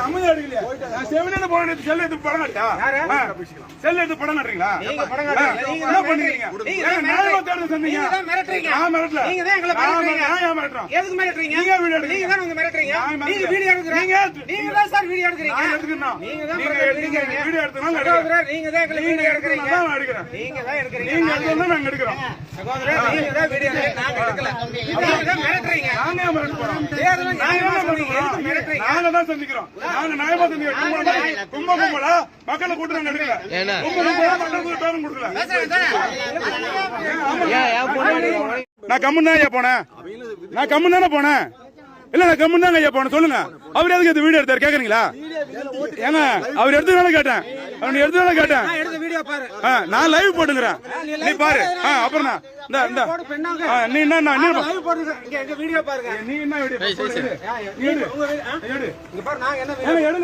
அமைதியா எடுக்கலையா? நான் செவனேன்னு போன செல்ல எடுத்து படம் காட்டா? செல்ல எடுத்து படம் காட்டுறீங்களா? என்ன பண்ணுறீங்க? நியாயமா தேர்தல் சொன்னீங்க. நான் மிரட்டல. நான் மிரட்டுறேன். எதுக்கு மிரட்டுறீங்க? நீங்க வீடியோ எடுக்கிறீங்க. நீங்க தான் வந்து மிரட்டுறீங்க. நீங்க வீடியோ எடுக்கிறீங்க. நீங்க தான் சார் வீடியோ எடுக்கிறீங்க. நான் எடுக்கணும். நீங்க தான் நீங்க வீடியோ எடுத்தனால எடுக்கிறேன். நீங்க தான் எங்க வீடியோ எடுக்கிறீங்க. நான் எடுக்கிறேன். நீங்க தான் எடுக்கிறீங்க. நீங்க எடுத்தா நாங்க எடுக்கிறோம். சகோதரர் நீங்க தான் வீடியோ நாங்க எடுக்கல. நீங்க தான் மிரட்டுறீங்க. நாங்க மிரட்ட போறோம். தேர்தல் நியாயமா சொன்னீங்க. எதுக்கு மிரட்டுறீங்க? நாங்க தான் சந்திக்கிறோம். நாங்க நியாயமா சந்திக்கிறோம். கும்பகும்பலா மக்களை கூட்டு நாங்க எடுக்கல. கும்பகும்பலா மக்களுக்கு டோக்கன் கொடுக்கல. நான் கம்முன்னு தான் போனேன். நான் கம்முன்னு தானே போனேன். இல்ல நான் கம்முன்னு தாங்க ஐயா போனேன். சொல்லுங்க, அவர் எதுக்கு இந்த வீடியோ எடுத்தாரு கேக்குறீங்களா? ஏங்க அவர் எடுத்ததுனால கேட்டேன். அவன் எடுத்ததுனால கேட்டேன். நான் லைவ் போட்டுக்கிறேன். நீ பாரு. அப்புறம் நீ என்ன நீ என்ன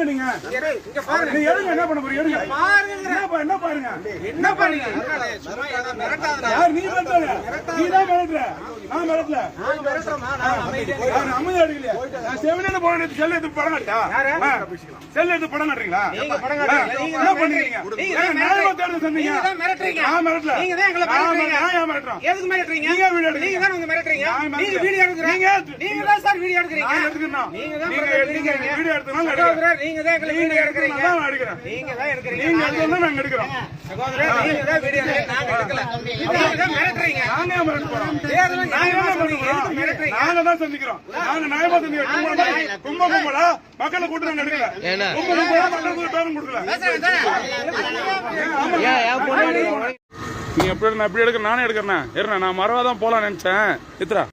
எடுங்க நீங்க என்ன பண்ண போறீங்க? என்ன பாருங்க யார் நீ நீ தான் மிரட்டுற. நான் மிரட்டல. அமைதியா எடுக்கலையா? நான் செவனேன்னு போன செல்ல எடுத்து படம் காட்டா? செல்ல எடுத்து படம் காட்டுறீங்களா? என்ன பண்ணுறீங்க? நியாயமா தேர்தல் சொன்னீங்க. நான் மிரட்டல. நான் மிரட்டுறேன். எதுக்கு மிரட்டுறீங்க? நீங்க வீடியோ எடுக்கிறீங்க. நீங்க தான் வந்து மிரட்டுறீங்க. நீங்க வீடியோ எடுக்கிறீங்க. நீங்க தான் சார் வீடியோ எடுக்கிறீங்க. நான் எடுக்கணும். நீங்க தான் வீடியோ எடுத்தனால சகோதரர் நீங்க தான் எங்க வீடியோ எடுக்கிறீங்க. நான் எடுக்கிறேன். நீங்க தான் எடுக்கிறீங்க. நீங்க எடுத்தா நாங்க எடுக்கிறோம். சகோதரர் நீங்க தான் வீடியோ நாங்க எடுக்கல. நீங்க தான் மிரட்டுறீங்க. நாங்க மிரட்ட போறோம். தேர்தல் நியாயமா சொன்னீங்க. எதுக்கு மிரட்டுறீங்க? நாங்க தான் சந்திக்கிறோம். நாங்க நியாயமா சந்திக்கிறோம். கும்பகும்பலா மக்களை கூட்டு நாங்க எடுக்கல. கும்பகும்பலா மக்களுக்கு டோக்கன் கொடுக்கல. நீ எப்படி நான் எப்படி எடுக்க நானே எடுக்கிறேன். இருண்ணா நான் மறவாதான் போலாம் நினைச்சேன். இத்ரா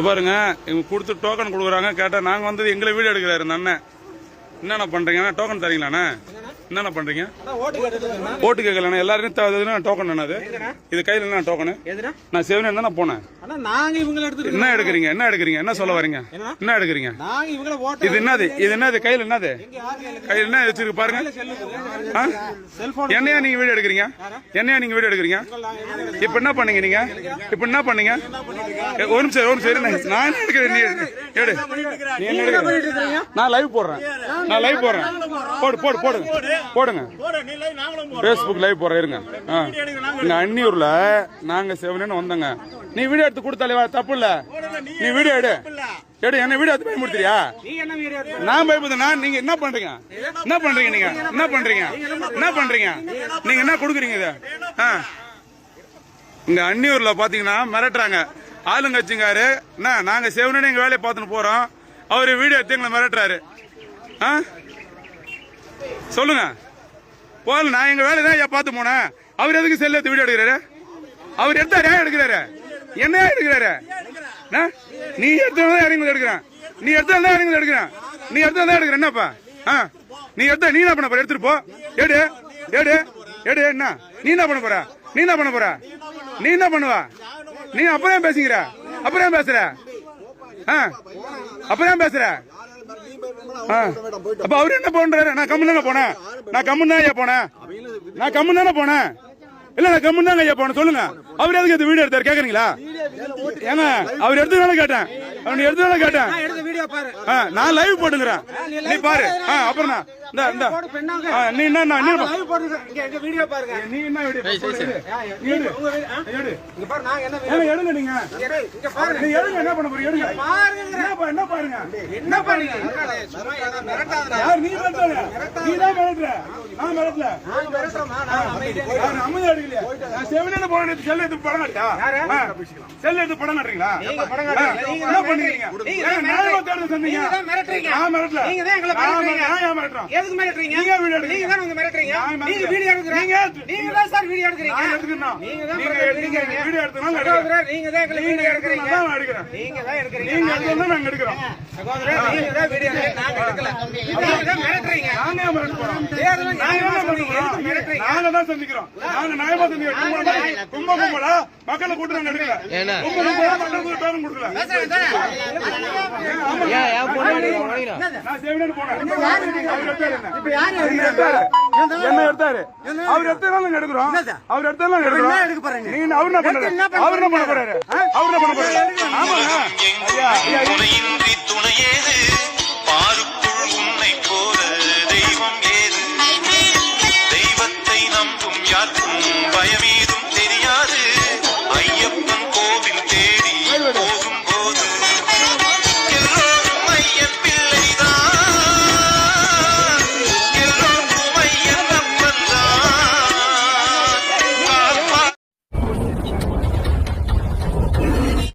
பாருங்க, இவங்க கொடுத்து டோக்கன் கொடுக்குறாங்க. கேட்டா நாங்க வந்தது எங்களை வீடியோ எடுக்கிறாரு இந்த அண்ணன். என்னென்ன பண்றீங்க? டோக்கன் தரீங்களாண்ணே? என்னென்ன பண்றீங்க? ஓட்டு கேட்கல. எல்லாரும் டோக்கன் என்னது? இது கையில என்ன டோக்கனு? நான் செவனேன்னு தான் போனேன். என்ன எடுக்கிறீங்க? என்ன எடுக்கிறீங்க? என்ன சொல்ல வரீங்க? என்ன எடுக்கிறீங்க? இது என்னது? இது என்னது கையில? என்னது கையில என்ன வச்சிருக்கு பாருங்க. என்னையா நீங்க வீடியோ எடுக்கிறீங்க? என்னையா நீங்க வீடியோ எடுக்கிறீங்க? இப்ப என்ன பண்ணீங்க நீங்க? இப்ப என்ன பண்ணீங்க? ஒரு நிமிஷம் நான் என்ன எடுக்கிறேன்? நீ எடு. நீ என்ன எடுக்கிறீங்க? நான் லைவ் போடுறேன். நான் லைவ் போடுறேன். போடுங்க. பேஸ்புக் லைவ் போடுறேன். இருங்க. இங்க அன்னியூர்ல நாங்க செவனேன்னு வந்தோங்க. நீ வீடியோ எடுத்து கொடுத்தாலே தப்பு இல்ல. நீ வீடியோ எடு. என்ன வீடியோ எடுத்து பயமுறுத்துறியா? நான் பயப்படுறேன். நீங்க என்ன பண்றீங்க? என்ன பண்றீங்க? நீங்க என்ன பண்றீங்க? என்ன பண்றீங்க? நீங்க என்ன கொடுக்குறீங்க? இது இங்க அன்னியூர்ல பாத்தீங்கன்னா மிரட்டுறாங்க. ஆளுங்கட்சிங்காரு நாங்க செவனேன்னு எங்க வேலையை பார்த்துன்னு போறோம். அவரு வீடியோ எடுத்து எங்களை மிரட்டுறாரு. சொல்லுங்க. போல நான் எங்க வேலை தான் பார்த்து போனேன். அவர் எதுக்கு செல்ல எடுத்து வீடியோ எடுக்கிறாரு? அவர் எடுத்தாரு. ஏன் எடுக்கிறாரு? என்ன எடுக்கிறாரு? நீ எடுத்ததான் இறங்கி எடுக்கிறேன். நீ எடுத்ததான் இறங்கி எடுக்கிறேன். நீ எடுத்ததான் எடுக்கிற. என்னப்பா நீ எடுத்த நீ என்ன பண்ண போற? எடுத்துட்டு போ. எடு எடு எடு. என்ன நீ என்ன பண்ண போற? நீ என்ன பண்ண போற? நீ என்ன பண்ணுவா? நீ அப்புறம் பேசுகிற. அப்புறம் பேசுற. அப்புறம் பேசுற. அப்ப அவரு என்ன பண்றாரு? நான் கம்மன் தானே போனேன். நான் கம்மன் தான் போனேன். நான் கம்மன் தானே போனேன். இல்ல நான் கம்மன் தாங்க ஐயா போனேன். சொல்லுங்க, அவர் எதுக்கு இந்த வீடியோ எடுத்தாரு கேக்குறீங்களா? ஏங்க அவர் எடுத்ததுனால கேட்டேன். அவன் எடுத்ததுனால கேட்டேன். நான் லைவ் போட்டுக்கிறேன். நீ பாரு. அப்புறம் நீ என்ன நீ என்ன எடுங்க நீங்க என்ன பண்ண போறீங்க? என்ன பாருங்க. என்ன பாருங்க? யார் நீ மிரட்டுற? நீ தான் மிரட்டுற. நான் மிரட்டல. அமைதியா எடுக்கலையா? நான் செவனேன்னு போன செல்ல எடுத்து படம் காட்டா? செல்ல எடுத்து படம் காட்டுறீங்களா? என்ன பண்ணுறீங்க? நியாயமா தேர்தல் சொன்னீங்க. நான் மிரட்டல. நான் மிரட்டுறேன். எதுக்கு மிரட்டுறீங்க? நீங்க வீடியோ எடுக்கிறீங்க. நீங்க தான் வந்து மிரட்டுறீங்க. நீங்க வீடியோ எடுக்கிறீங்க. நீங்க தான் சார் வீடியோ எடுக்கிறீங்க. நான் எடுக்கணும். நீங்க தான் வீடியோ எடுத்தனால சகோதரர் நீங்க தான் எங்க வீடியோ எடுக்கிறீங்க. நான் எடுக்கிறேன். நீங்க தான் எடுக்கிறீங்க. நீங்க எடுத்தா நாங்க எடுக்கிறோம். சகோதரர் நீங்க தான் வீடியோ நாங்க எடுக்கல. நீங்க தான் மிரட்டுறீங்க. நாங்க மிரட்ட போறோம். தேர்தல் நியாயமா சொன்னீங்க. எதுக்கு மிரட்டுறீங்க? நாங்க தான் சந்திக்கிறோம். நாங்க நியாயமா சந்திக்கிறோம். கும்பகும்பலா மக்களை கூட்டு நாங்க எடுக்கல. கும்பகும்பலா மக்களுக்கு டோக்கன் கொடுக்கல. நான் செவனேன்னு போனேன். என்ன எடுத்தாரு? அவர் எடுத்தாலும் எடுக்கிறோம். அவர் எடுத்தாலும் எடுக்கிறோம். நீங்க அவர் என்ன பண்றாரு? அவர் என்ன பண்ண போறாரு? அவர் என்ன பண்ண போறாரு? ஆமாங்க ஐயா.